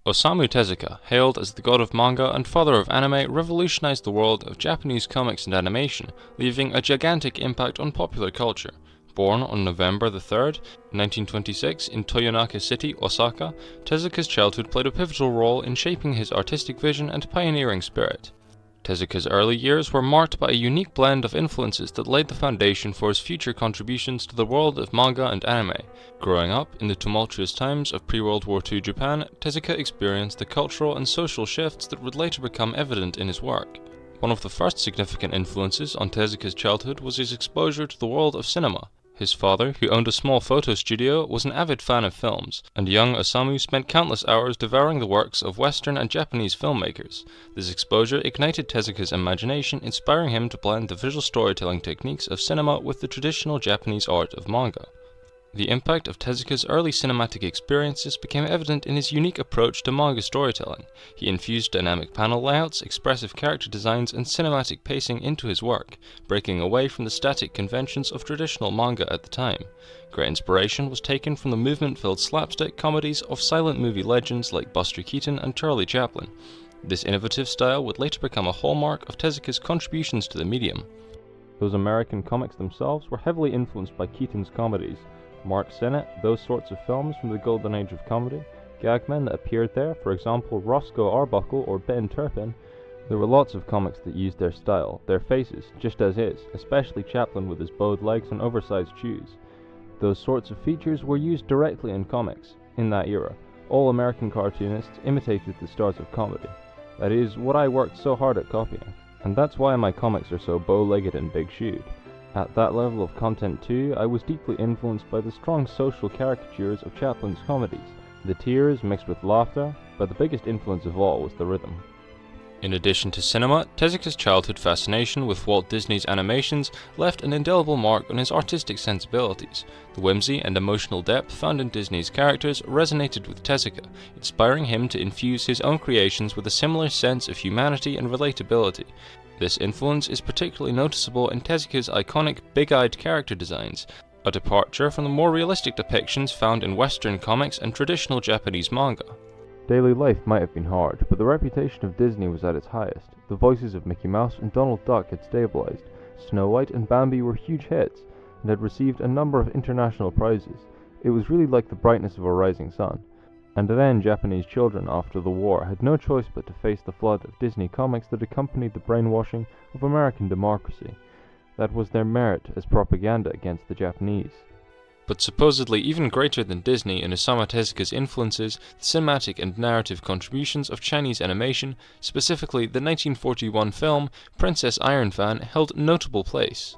Osamu Tezuka, hailed as the god of manga and father of anime, revolutionized the world of Japanese comics and animation, leaving a gigantic impact on popular culture. Born on November 3rd, 1926 in Toyonaka City, Osaka, Tezuka's childhood played a pivotal role in shaping his artistic vision and pioneering spirit. Tezuka's early years were marked by a unique blend of influences that laid the foundation for his future contributions to the world of manga and anime. Growing up in the tumultuous times of pre-World War II Japan, Tezuka experienced the cultural and social shifts that would later become evident in his work. One of the first significant influences on Tezuka's childhood was his exposure to the world of cinema. His father, who owned a small photo studio, was an avid fan of films, and young Osamu spent countless hours devouring the works of Western and Japanese filmmakers. This exposure ignited Tezuka's imagination, inspiring him to blend the visual storytelling techniques of cinema with the traditional Japanese art of manga. The impact of Tezuka's early cinematic experiences became evident in his unique approach to manga storytelling. He infused dynamic panel layouts, expressive character designs, and cinematic pacing into his work, breaking away from the static conventions of traditional manga at the time. Great inspiration was taken from the movement-filled slapstick comedies of silent movie legends like Buster Keaton and Charlie Chaplin. This innovative style would later become a hallmark of Tezuka's contributions to the medium. Those American comics themselves were heavily influenced by Keaton's comedies. Mark Sennett, those sorts of films from the golden age of comedy, gagmen that appeared there, for example Roscoe Arbuckle or Ben Turpin. There were lots of comics that used their style, their faces, just as is, especially Chaplin with his bowed legs and oversized shoes. Those sorts of features were used directly in comics. In that era, all American cartoonists imitated the stars of comedy. That is what I worked so hard at copying, and that's why my comics are so bow-legged and big-shoed. At that level of content too, I was deeply influenced by the strong social caricatures of Chaplin's comedies, the tears mixed with laughter, but the biggest influence of all was the rhythm. In addition to cinema, Tezuka's childhood fascination with Walt Disney's animations left an indelible mark on his artistic sensibilities. The whimsy and emotional depth found in Disney's characters resonated with Tezuka, inspiring him to infuse his own creations with a similar sense of humanity and relatability. This influence is particularly noticeable in Tezuka's iconic big-eyed character designs, a departure from the more realistic depictions found in Western comics and traditional Japanese manga. Daily life might have been hard, but the reputation of Disney was at its highest. The voices of Mickey Mouse and Donald Duck had stabilized, Snow White and Bambi were huge hits, and had received a number of international prizes. It was really like the brightness of a rising sun. And then Japanese children after the war had no choice but to face the flood of Disney comics that accompanied the brainwashing of American democracy. That was their merit as propaganda against the Japanese. But supposedly even greater than Disney in Osamu Tezuka's influences, the cinematic and narrative contributions of Chinese animation, specifically the 1941 film Princess Ironfan, held notable place.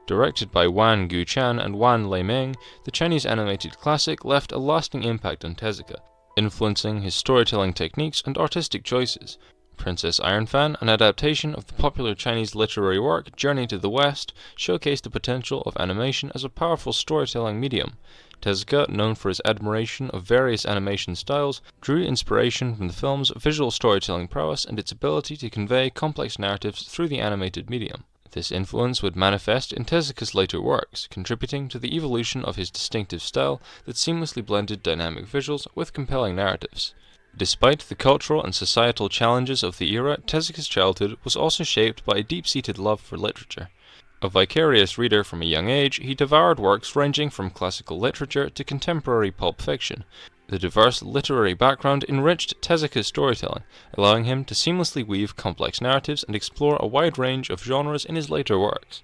Directed by Wan Guchan and Wan Leiming, the Chinese animated classic left a lasting impact on Tezuka, influencing his storytelling techniques and artistic choices. Princess Ironfan, an adaptation of the popular Chinese literary work Journey to the West, showcased the potential of animation as a powerful storytelling medium. Tezuka, known for his admiration of various animation styles, drew inspiration from the film's visual storytelling prowess and its ability to convey complex narratives through the animated medium. This influence would manifest in Tezuka's later works, contributing to the evolution of his distinctive style that seamlessly blended dynamic visuals with compelling narratives. Despite the cultural and societal challenges of the era, Tezuka's childhood was also shaped by a deep-seated love for literature. A vicarious reader from a young age, he devoured works ranging from classical literature to contemporary pulp fiction. The diverse literary background enriched Tezuka's storytelling, allowing him to seamlessly weave complex narratives and explore a wide range of genres in his later works.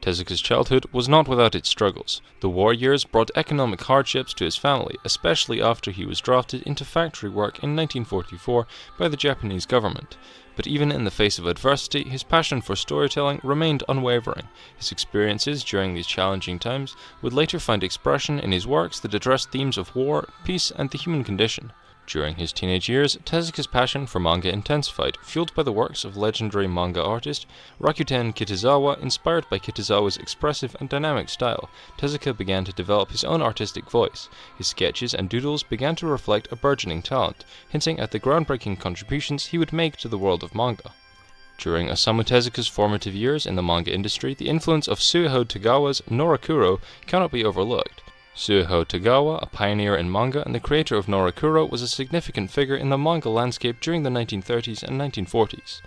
Tezuka's childhood was not without its struggles. The war years brought economic hardships to his family, especially after he was drafted into factory work in 1944 by the Japanese government. But even in the face of adversity, his passion for storytelling remained unwavering. His experiences during these challenging times would later find expression in his works that addressed themes of war, peace, and the human condition. During his teenage years, Tezuka's passion for manga intensified, fueled by the works of legendary manga artist Rakuten Kitazawa. Inspired by Kitazawa's expressive and dynamic style, Tezuka began to develop his own artistic voice. His sketches and doodles began to reflect a burgeoning talent, hinting at the groundbreaking contributions he would make to the world of manga. During Osamu Tezuka's formative years in the manga industry, the influence of Suiho Tagawa's Norakuro cannot be overlooked. Suiho Tagawa, a pioneer in manga and the creator of Norakuro, was a significant figure in the manga landscape during the 1930s and 1940s.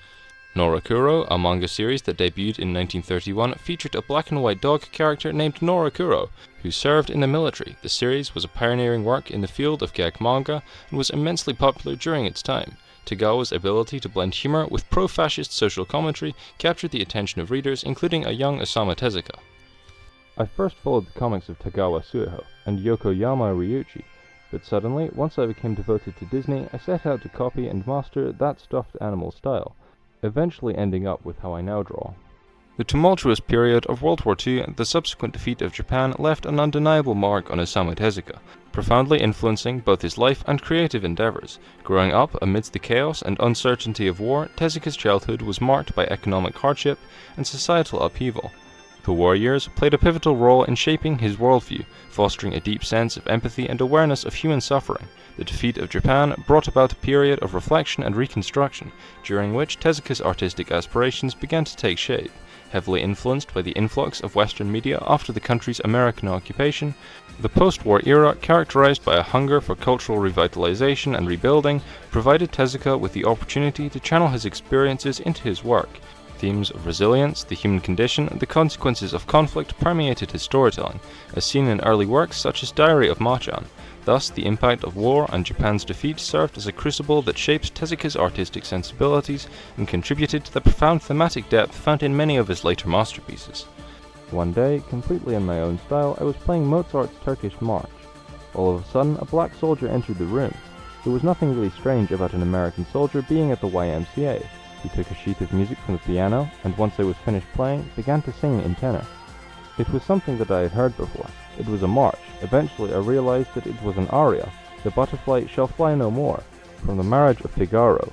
Norakuro, a manga series that debuted in 1931, featured a black and white dog character named Norakuro, who served in the military. The series was a pioneering work in the field of gag manga and was immensely popular during its time. Tagawa's ability to blend humor with pro-fascist social commentary captured the attention of readers, including a young Osamu Tezuka. I first followed the comics of Tagawa Suiho and Yokoyama Ryuichi, but suddenly, once I became devoted to Disney, I set out to copy and master that stuffed animal style, eventually ending up with how I now draw. The tumultuous period of World War II and the subsequent defeat of Japan left an undeniable mark on Osamu Tezuka, profoundly influencing both his life and creative endeavors. Growing up amidst the chaos and uncertainty of war, Tezuka's childhood was marked by economic hardship and societal upheaval. The war years played a pivotal role in shaping his worldview, fostering a deep sense of empathy and awareness of human suffering. The defeat of Japan brought about a period of reflection and reconstruction, during which Tezuka's artistic aspirations began to take shape. Heavily influenced by the influx of Western media after the country's American occupation, the post-war era, characterized by a hunger for cultural revitalization and rebuilding, provided Tezuka with the opportunity to channel his experiences into his work. Themes of resilience, the human condition, and the consequences of conflict permeated his storytelling, as seen in early works such as Diary of Machan. Thus, the impact of war and Japan's defeat served as a crucible that shaped Tezuka's artistic sensibilities and contributed to the profound thematic depth found in many of his later masterpieces. One day, completely in my own style, I was playing Mozart's Turkish March. All of a sudden, a black soldier entered the room. There was nothing really strange about an American soldier being at the YMCA. He took a sheet of music from the piano, and once I was finished playing, began to sing in tenor. It was something that I had heard before. It was a march. Eventually I realized that it was an aria, The Butterfly Shall Fly No More, from The Marriage of Figaro.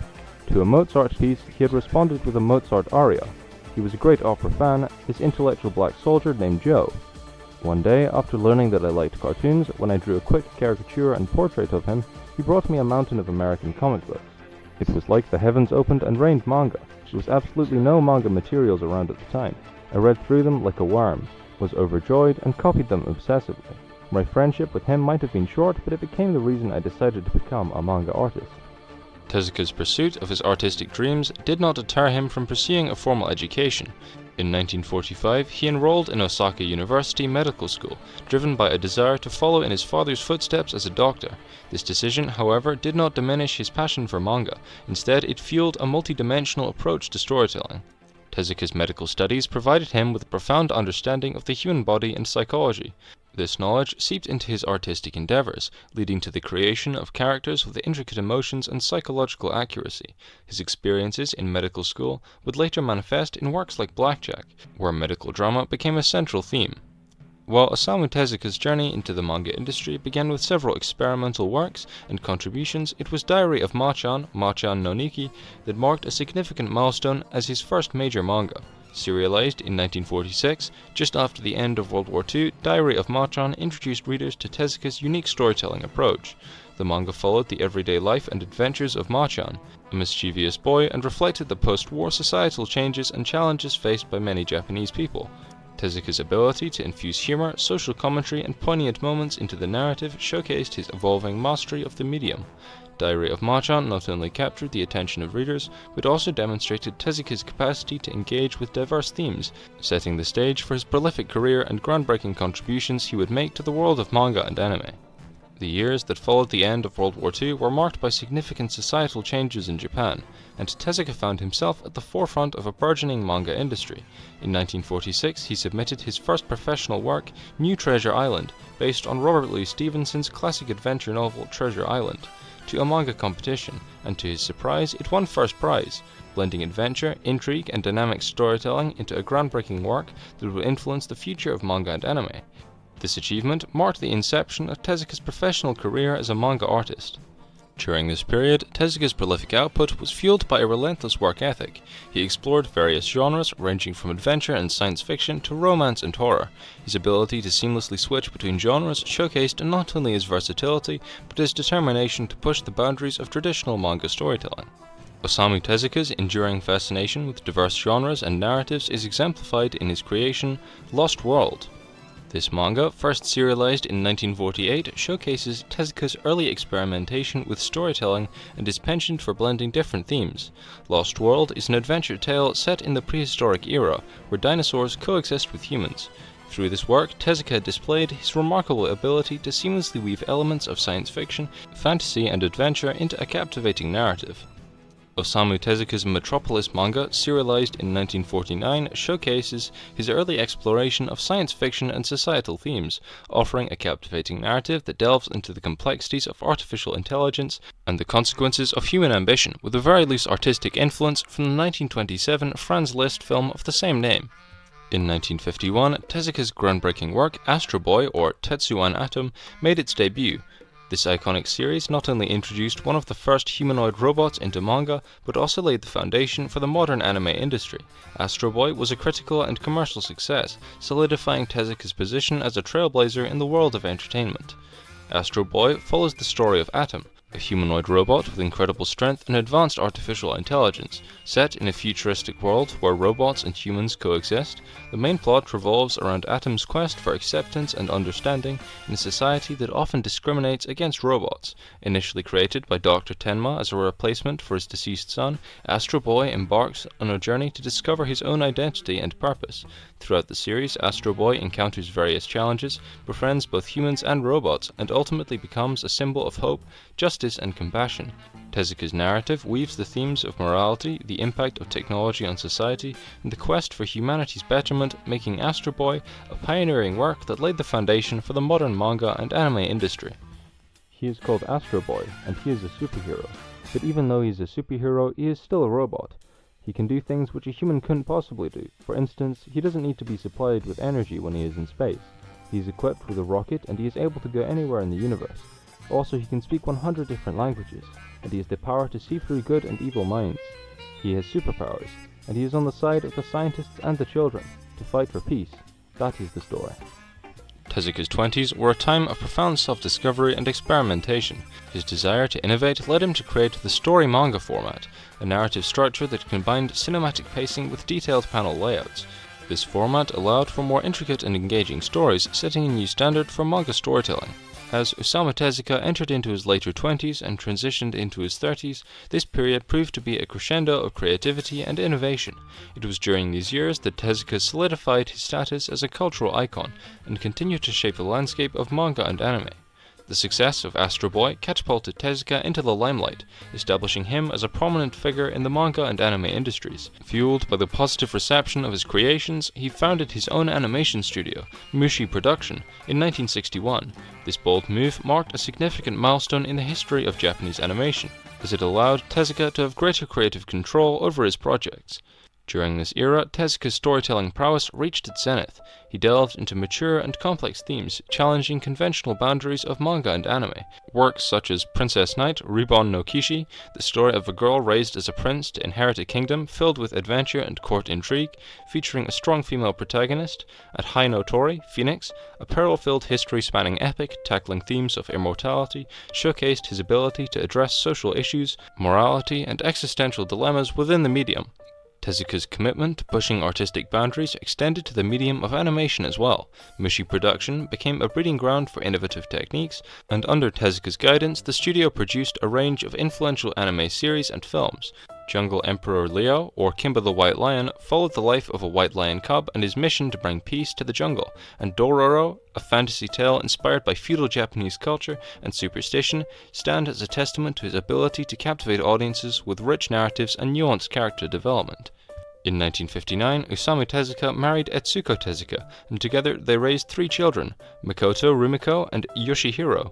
To a Mozart piece, he had responded with a Mozart aria. He was a great opera fan, his intellectual black soldier named Joe. One day, after learning that I liked cartoons, when I drew a quick caricature and portrait of him, he brought me a mountain of American comic books. It was like the heavens opened and rained manga. There was absolutely no manga materials around at the time. I read through them like a worm, was overjoyed, and copied them obsessively. My friendship with him might have been short, but it became the reason I decided to become a manga artist. Tezuka's pursuit of his artistic dreams did not deter him from pursuing a formal education. In 1945, he enrolled in Osaka University Medical School, driven by a desire to follow in his father's footsteps as a doctor. This decision, however, did not diminish his passion for manga. Instead, it fueled a multidimensional approach to storytelling. Tezuka's medical studies provided him with a profound understanding of the human body and psychology. This knowledge seeped into his artistic endeavors, leading to the creation of characters with intricate emotions and psychological accuracy. His experiences in medical school would later manifest in works like Blackjack, where medical drama became a central theme. While Osamu Tezuka's journey into the manga industry began with several experimental works and contributions, it was Diary of Machan, Machan no Niki, that marked a significant milestone as his first major manga. Serialized in 1946, just after the end of World War II, Diary of Machan introduced readers to Tezuka's unique storytelling approach. The manga followed the everyday life and adventures of Machan, a mischievous boy, and reflected the post-war societal changes and challenges faced by many Japanese people. Tezuka's ability to infuse humor, social commentary, and poignant moments into the narrative showcased his evolving mastery of the medium. Diary of Machan not only captured the attention of readers, but also demonstrated Tezuka's capacity to engage with diverse themes, setting the stage for his prolific career and groundbreaking contributions he would make to the world of manga and anime. The years that followed the end of World War II were marked by significant societal changes in Japan, and Tezuka found himself at the forefront of a burgeoning manga industry. In 1946, he submitted his first professional work, New Treasure Island, based on Robert Louis Stevenson's classic adventure novel Treasure Island, to a manga competition, and to his surprise, it won first prize, blending adventure, intrigue, and dynamic storytelling into a groundbreaking work that would influence the future of manga and anime. This achievement marked the inception of Tezuka's professional career as a manga artist. During this period, Tezuka's prolific output was fueled by a relentless work ethic. He explored various genres, ranging from adventure and science fiction to romance and horror. His ability to seamlessly switch between genres showcased not only his versatility, but his determination to push the boundaries of traditional manga storytelling. Osamu Tezuka's enduring fascination with diverse genres and narratives is exemplified in his creation, Lost World. This manga, first serialized in 1948, showcases Tezuka's early experimentation with storytelling and his penchant for blending different themes. Lost World is an adventure tale set in the prehistoric era, where dinosaurs coexist with humans. Through this work, Tezuka displayed his remarkable ability to seamlessly weave elements of science fiction, fantasy, and adventure into a captivating narrative. Osamu Tezuka's Metropolis manga, serialized in 1949, showcases his early exploration of science fiction and societal themes, offering a captivating narrative that delves into the complexities of artificial intelligence and the consequences of human ambition, with a very loose artistic influence from the 1927 Franz Liszt film of the same name. In 1951, Tezuka's groundbreaking work, Astro Boy, or Tetsuan Atom, made its debut. This iconic series not only introduced one of the first humanoid robots into manga, but also laid the foundation for the modern anime industry. Astro Boy was a critical and commercial success, solidifying Tezuka's position as a trailblazer in the world of entertainment. Astro Boy follows the story of Atom, a humanoid robot with incredible strength and advanced artificial intelligence. Set in a futuristic world where robots and humans coexist, the main plot revolves around Atom's quest for acceptance and understanding in a society that often discriminates against robots. Initially created by Dr. Tenma as a replacement for his deceased son, Astro Boy embarks on a journey to discover his own identity and purpose. Throughout the series, Astro Boy encounters various challenges, befriends both humans and robots, and ultimately becomes a symbol of hope, justice, and compassion. Tezuka's narrative weaves the themes of morality, the impact of technology on society, and the quest for humanity's betterment, making Astro Boy a pioneering work that laid the foundation for the modern manga and anime industry. He is called Astro Boy, and he is a superhero. But even though he is a superhero, he is still a robot. He can do things which a human couldn't possibly do. For instance, he doesn't need to be supplied with energy when he is in space. He is equipped with a rocket, and he is able to go anywhere in the universe. Also, he can speak 100 different languages, and he has the power to see through good and evil minds. He has superpowers, and he is on the side of the scientists and the children, to fight for peace. That is the story. Tezuka's 20s were a time of profound self-discovery and experimentation. His desire to innovate led him to create the story manga format, a narrative structure that combined cinematic pacing with detailed panel layouts. This format allowed for more intricate and engaging stories, setting a new standard for manga storytelling. As Osamu Tezuka entered into his later 20s and transitioned into his 30s, this period proved to be a crescendo of creativity and innovation. It was during these years that Tezuka solidified his status as a cultural icon and continued to shape the landscape of manga and anime. The success of Astro Boy catapulted Tezuka into the limelight, establishing him as a prominent figure in the manga and anime industries. Fueled by the positive reception of his creations, he founded his own animation studio, Mushi Production, in 1961. This bold move marked a significant milestone in the history of Japanese animation, as it allowed Tezuka to have greater creative control over his projects. During this era, Tezuka's storytelling prowess reached its zenith. He delved into mature and complex themes, challenging conventional boundaries of manga and anime. Works such as Princess Knight, Ribbon no Kishi, the story of a girl raised as a prince to inherit a kingdom filled with adventure and court intrigue, featuring a strong female protagonist, and Hai no Tori, Phoenix, a peril-filled history-spanning epic tackling themes of immortality, showcased his ability to address social issues, morality, and existential dilemmas within the medium. Tezuka's commitment to pushing artistic boundaries extended to the medium of animation as well. Mushi Production became a breeding ground for innovative techniques, and under Tezuka's guidance, the studio produced a range of influential anime series and films. Jungle Emperor Leo, or Kimba the White Lion, followed the life of a white lion cub and his mission to bring peace to the jungle, and Dororo, a fantasy tale inspired by feudal Japanese culture and superstition, stand as a testament to his ability to captivate audiences with rich narratives and nuanced character development. In 1959, Osamu Tezuka married Etsuko Tezuka, and together they raised 3 children, Makoto, Rumiko, and Yoshihiro.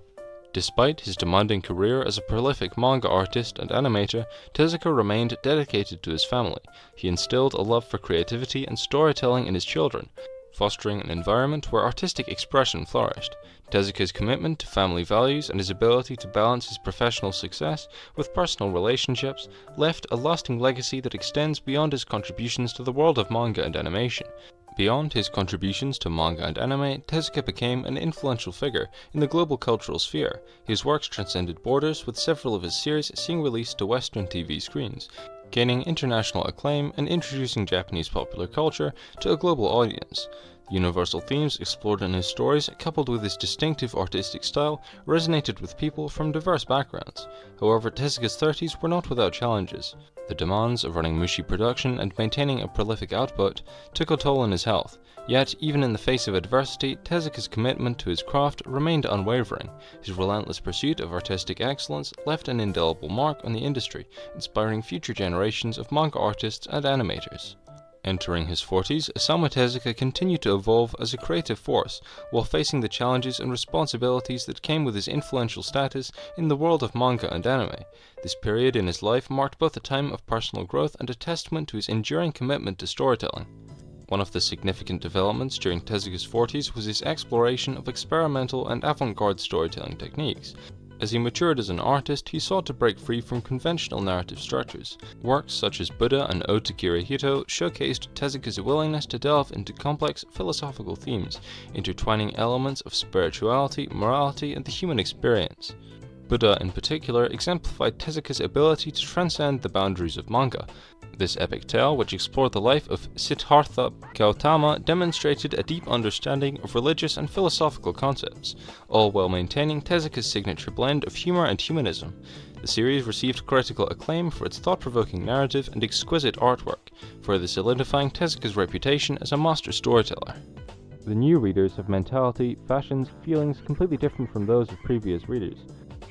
Despite his demanding career as a prolific manga artist and animator, Tezuka remained dedicated to his family. He instilled a love for creativity and storytelling in his children, fostering an environment where artistic expression flourished. Tezuka's commitment to family values and his ability to balance his professional success with personal relationships left a lasting legacy that extends beyond his contributions to the world of manga and animation. Beyond his contributions to manga and anime, Tezuka became an influential figure in the global cultural sphere. His works transcended borders, with several of his series seeing released to Western TV screens, gaining international acclaim and introducing Japanese popular culture to a global audience. The universal themes explored in his stories, coupled with his distinctive artistic style, resonated with people from diverse backgrounds. However, Tezuka's 30s were not without challenges. The demands of running Mushi production and maintaining a prolific output took a toll on his health. Yet, even in the face of adversity, Tezuka's commitment to his craft remained unwavering. His relentless pursuit of artistic excellence left an indelible mark on the industry, inspiring future generations of manga artists and animators. Entering his 40s, Osamu Tezuka continued to evolve as a creative force, while facing the challenges and responsibilities that came with his influential status in the world of manga and anime. This period in his life marked both a time of personal growth and a testament to his enduring commitment to storytelling. One of the significant developments during Tezuka's 40s was his exploration of experimental and avant-garde storytelling techniques. As he matured as an artist, he sought to break free from conventional narrative structures. Works such as Buddha and Ode to Kirihito showcased Tezuka's willingness to delve into complex philosophical themes, intertwining elements of spirituality, morality, and the human experience. Buddha in particular exemplified Tezuka's ability to transcend the boundaries of manga. This epic tale, which explored the life of Siddhartha Gautama, demonstrated a deep understanding of religious and philosophical concepts, all while maintaining Tezuka's signature blend of humor and humanism. The series received critical acclaim for its thought-provoking narrative and exquisite artwork, further solidifying Tezuka's reputation as a master storyteller. The new readers have mentality, fashions, feelings completely different from those of previous readers.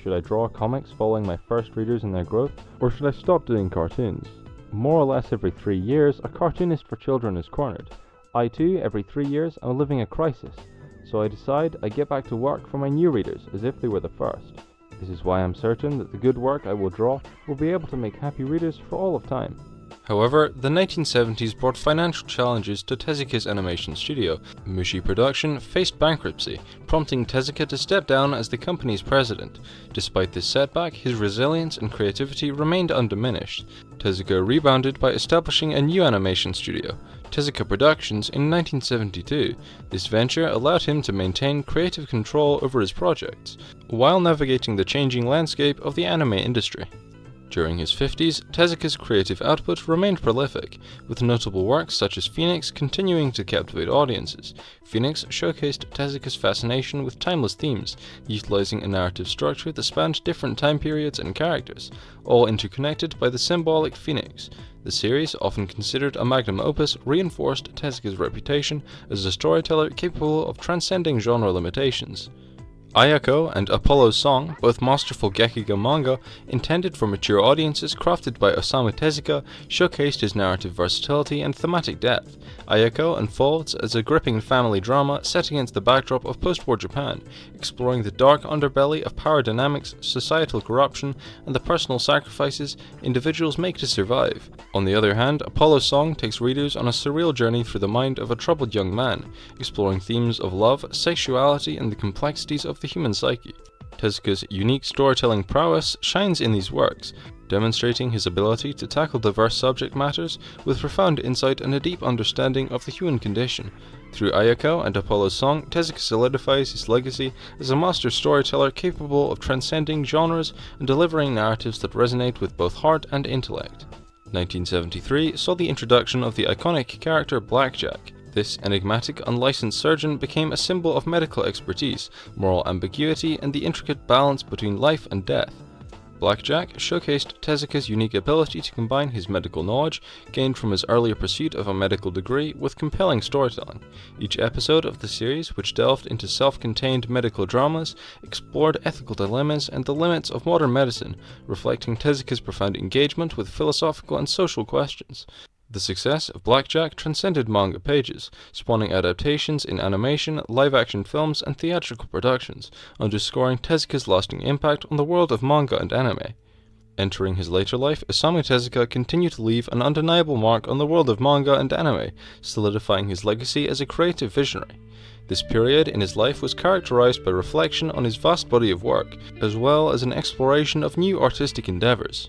Should I draw comics following my first readers in their growth, or should I stop doing cartoons? More or less every 3 years, a cartoonist for children is cornered. I too, every 3 years, am living a crisis, so I decide I get back to work for my new readers as if they were the first. This is why I'm certain that the good work I will draw will be able to make happy readers for all of time. However, the 1970s brought financial challenges to Tezuka's animation studio. Mushi Production faced bankruptcy, prompting Tezuka to step down as the company's president. Despite this setback, his resilience and creativity remained undiminished. Tezuka rebounded by establishing a new animation studio, Tezuka Productions, in 1972. This venture allowed him to maintain creative control over his projects, while navigating the changing landscape of the anime industry. During his 50s, Tezuka's creative output remained prolific, with notable works such as Phoenix continuing to captivate audiences. Phoenix showcased Tezuka's fascination with timeless themes, utilizing a narrative structure that spanned different time periods and characters, all interconnected by the symbolic phoenix. The series, often considered a magnum opus, reinforced Tezuka's reputation as a storyteller capable of transcending genre limitations. Ayako and Apollo's Song, both masterful Gekiga manga intended for mature audiences crafted by Osamu Tezuka, showcased his narrative versatility and thematic depth. Ayako unfolds as a gripping family drama set against the backdrop of post-war Japan, exploring the dark underbelly of power dynamics, societal corruption, and the personal sacrifices individuals make to survive. On the other hand, Apollo's Song takes readers on a surreal journey through the mind of a troubled young man, exploring themes of love, sexuality, and the complexities of the human psyche. Tezuka's unique storytelling prowess shines in these works, demonstrating his ability to tackle diverse subject matters with profound insight and a deep understanding of the human condition. Through Ayako and Apollo's Song, Tezuka solidifies his legacy as a master storyteller capable of transcending genres and delivering narratives that resonate with both heart and intellect. 1973 saw the introduction of the iconic character Blackjack. This enigmatic, unlicensed surgeon became a symbol of medical expertise, moral ambiguity, and the intricate balance between life and death. Blackjack showcased Tezuka's unique ability to combine his medical knowledge, gained from his earlier pursuit of a medical degree, with compelling storytelling. Each episode of the series, which delved into self-contained medical dramas, explored ethical dilemmas and the limits of modern medicine, reflecting Tezuka's profound engagement with philosophical and social questions. The success of Blackjack transcended manga pages, spawning adaptations in animation, live-action films, and theatrical productions, underscoring Tezuka's lasting impact on the world of manga and anime. Entering his later life, Osamu Tezuka continued to leave an undeniable mark on the world of manga and anime, solidifying his legacy as a creative visionary. This period in his life was characterized by reflection on his vast body of work, as well as an exploration of new artistic endeavors.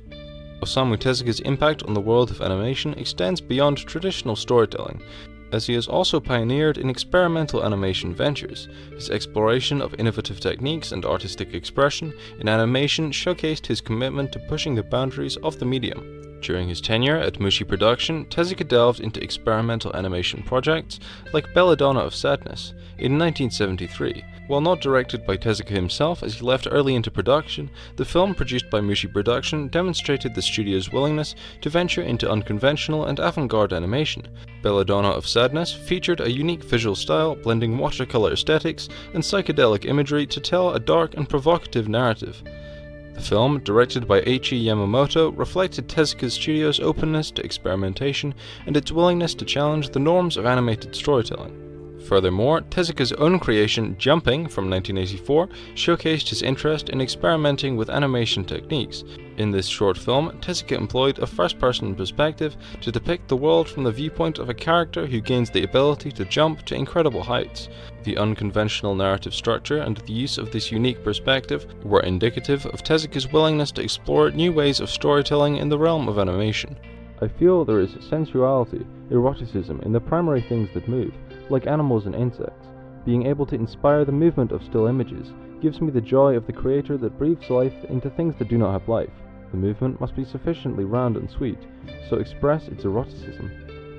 Osamu Tezuka's impact on the world of animation extends beyond traditional storytelling. as he has also pioneered in experimental animation ventures. His exploration of innovative techniques and artistic expression in animation showcased his commitment to pushing the boundaries of the medium. During his tenure at Mushi Production, Tezuka delved into experimental animation projects like Belladonna of Sadness in 1973. While not directed by Tezuka himself as he left early into production, the film produced by Mushi Production demonstrated the studio's willingness to venture into unconventional and avant-garde animation. Belladonna of Sadness featured a unique visual style blending watercolor aesthetics and psychedelic imagery to tell a dark and provocative narrative. The film, directed by Eiichi Yamamoto, reflected Tezuka's studio's openness to experimentation and its willingness to challenge the norms of animated storytelling. Furthermore, Tezuka's own creation, Jumping, from 1984, showcased his interest in experimenting with animation techniques. In this short film, Tezuka employed a first-person perspective to depict the world from the viewpoint of a character who gains the ability to jump to incredible heights. The unconventional narrative structure and the use of this unique perspective were indicative of Tezuka's willingness to explore new ways of storytelling in the realm of animation. I feel there is sensuality, eroticism in the primary things that move, like animals and insects. Being able to inspire the movement of still images gives me the joy of the creator that breathes life into things that do not have life. The movement must be sufficiently round and sweet, so express its eroticism.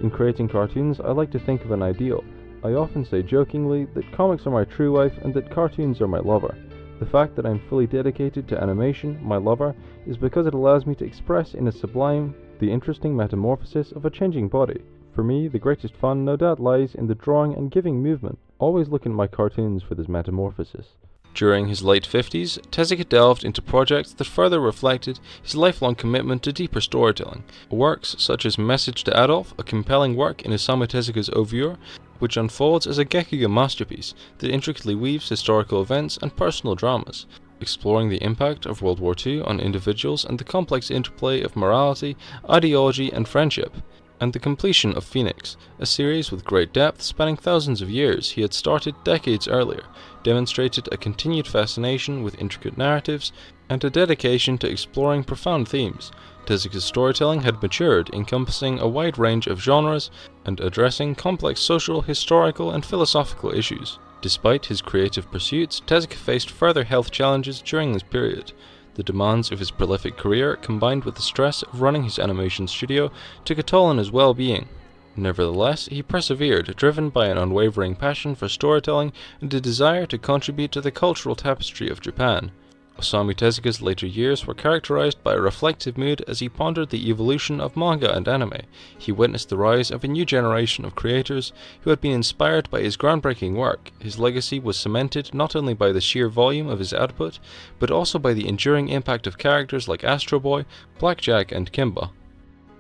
In creating cartoons, I like to think of an ideal. I often say jokingly that comics are my true wife and that cartoons are my lover. The fact that I am fully dedicated to animation, my lover, is because it allows me to express in a sublime, the interesting metamorphosis of a changing body. For me, the greatest fun no doubt lies in the drawing and giving movement. Always look in my cartoons for this metamorphosis. During his late 50s, Tezuka delved into projects that further reflected his lifelong commitment to deeper storytelling. Works such as Message to Adolf, a compelling work in Osamu Tezuka's Oeuvre, which unfolds as a Gekiga masterpiece that intricately weaves historical events and personal dramas, exploring the impact of World War II on individuals and the complex interplay of morality, ideology, and friendship. And the completion of Phoenix, a series with great depth spanning thousands of years he had started decades earlier, demonstrated a continued fascination with intricate narratives and a dedication to exploring profound themes. Tezuka's storytelling had matured, encompassing a wide range of genres and addressing complex social, historical, and philosophical issues. Despite his creative pursuits, Tezuka faced further health challenges during this period. The demands of his prolific career, combined with the stress of running his animation studio, took a toll on his well-being. Nevertheless, he persevered, driven by an unwavering passion for storytelling and a desire to contribute to the cultural tapestry of Japan. Osamu Tezuka's later years were characterized by a reflective mood as he pondered the evolution of manga and anime. He witnessed the rise of a new generation of creators who had been inspired by his groundbreaking work. His legacy was cemented not only by the sheer volume of his output, but also by the enduring impact of characters like Astro Boy, Blackjack, and Kimba.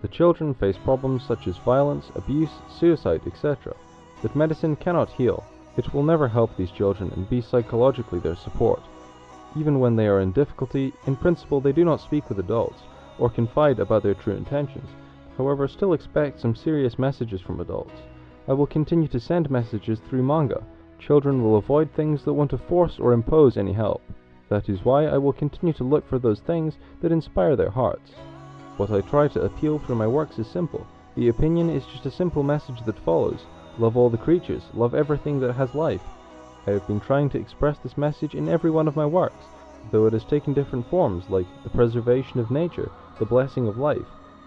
The children face problems such as violence, abuse, suicide, etc. that medicine cannot heal. It will never help these children and be psychologically their support. Even when they are in difficulty, in principle they do not speak with adults, or confide about their true intentions, however still expect some serious messages from adults. I will continue to send messages through manga. Children will avoid things that want to force or impose any help. That is why I will continue to look for those things that inspire their hearts. What I try to appeal through my works is simple. The opinion is just a simple message that follows. Love all the creatures, love everything that has life. I have been trying to express this message in every one of my works, though it has taken different forms like the preservation of nature, the blessing of life,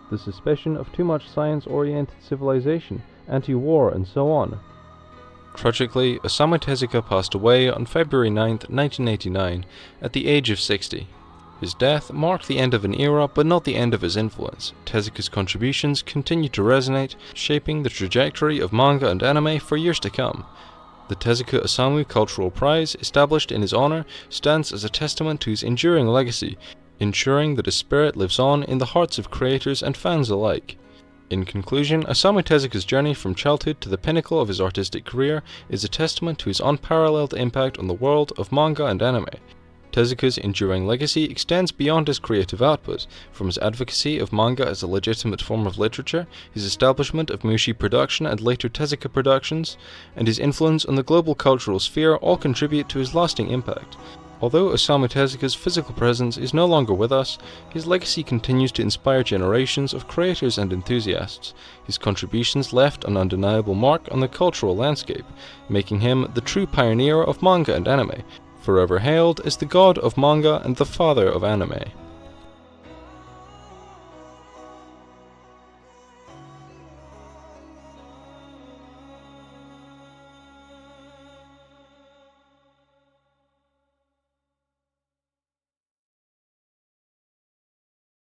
the suspicion of too much science-oriented civilization, anti-war, and so on. Tragically, Osamu Tezuka passed away on February 9, 1989, at the age of 60. His death marked the end of an era, but not the end of his influence. Tezuka's contributions continue to resonate, shaping the trajectory of manga and anime for years to come. The Tezuka Osamu Cultural Prize, established in his honor, stands as a testament to his enduring legacy, ensuring that his spirit lives on in the hearts of creators and fans alike. In conclusion, Osamu Tezuka's journey from childhood to the pinnacle of his artistic career is a testament to his unparalleled impact on the world of manga and anime. Tezuka's enduring legacy extends beyond his creative output, from his advocacy of manga as a legitimate form of literature, his establishment of Mushi Production and later Tezuka Productions, and his influence on the global cultural sphere all contribute to his lasting impact. Although Osamu Tezuka's physical presence is no longer with us, his legacy continues to inspire generations of creators and enthusiasts. His contributions left an undeniable mark on the cultural landscape, making him the true pioneer of manga and anime, forever hailed as the god of manga and the father of anime.